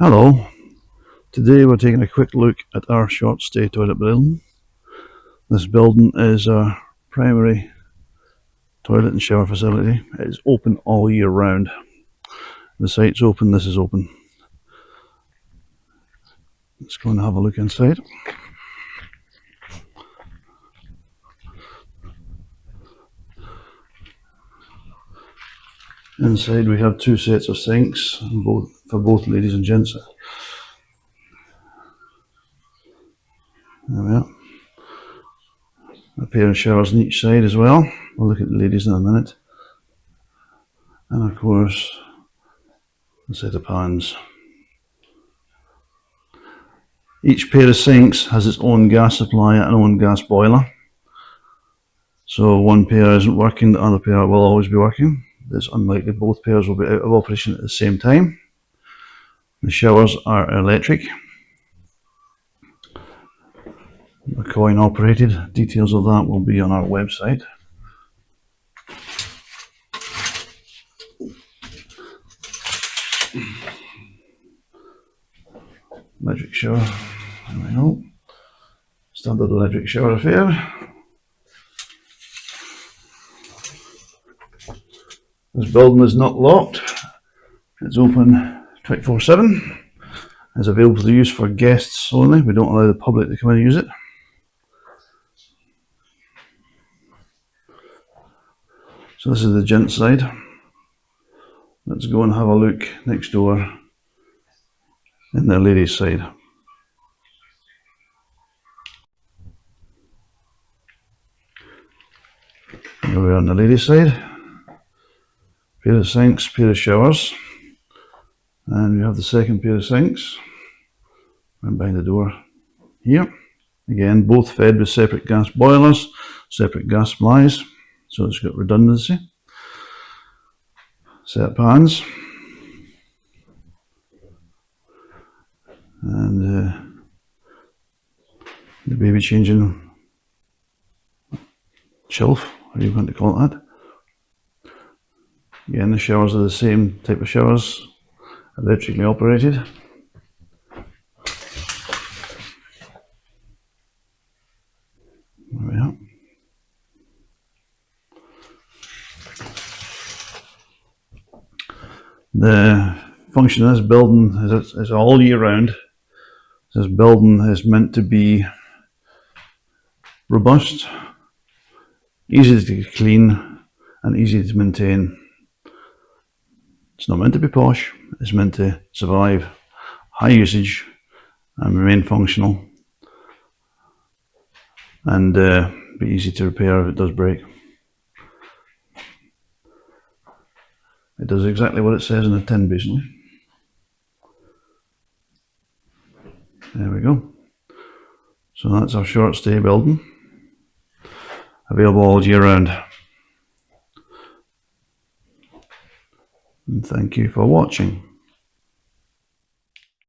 Hello, today we're taking a quick look at our short stay toilet building. This building is a primary toilet and shower facility. It is open all year round. The site's open, this is open. Let's go and have a look inside. Inside we have two sets of sinks, for both ladies and gents. There we are. A pair of showers on each side as well. We'll look at the ladies in a minute. And of course, a set of pans. Each pair of sinks has its own gas supply and own gas boiler. So one pair isn't working, the other pair will always be working. It's unlikely both pairs will be out of operation at the same time. The showers are electric. They're coin operated. Details of that will be on our website. Electric shower. There we go. Standard electric shower affair. This building is not locked. It's open 24/7. It's available for use for guests only. We don't allow the public to come in and use it. So this is the gents side. Let's go and have a look next door in the ladies side. Here we are on the ladies side. Pair of sinks, pair of showers, and we have the second pair of sinks right behind the door here. Again, both fed with separate gas boilers, separate gas supplies, so it's got redundancy. Set of pans, and the baby changing shelf, what are you going to call that? Again, the showers are the same type of showers, electrically operated. There we are. The function of this building is all year round. This building is meant to be robust, easy to clean, and easy to maintain. It's not meant to be posh, it's meant to survive high usage and remain functional, and be easy to repair if it does break. It does exactly what it says in the tin, basically. There we go. So that's our short stay building, available all year round. And thank you for watching.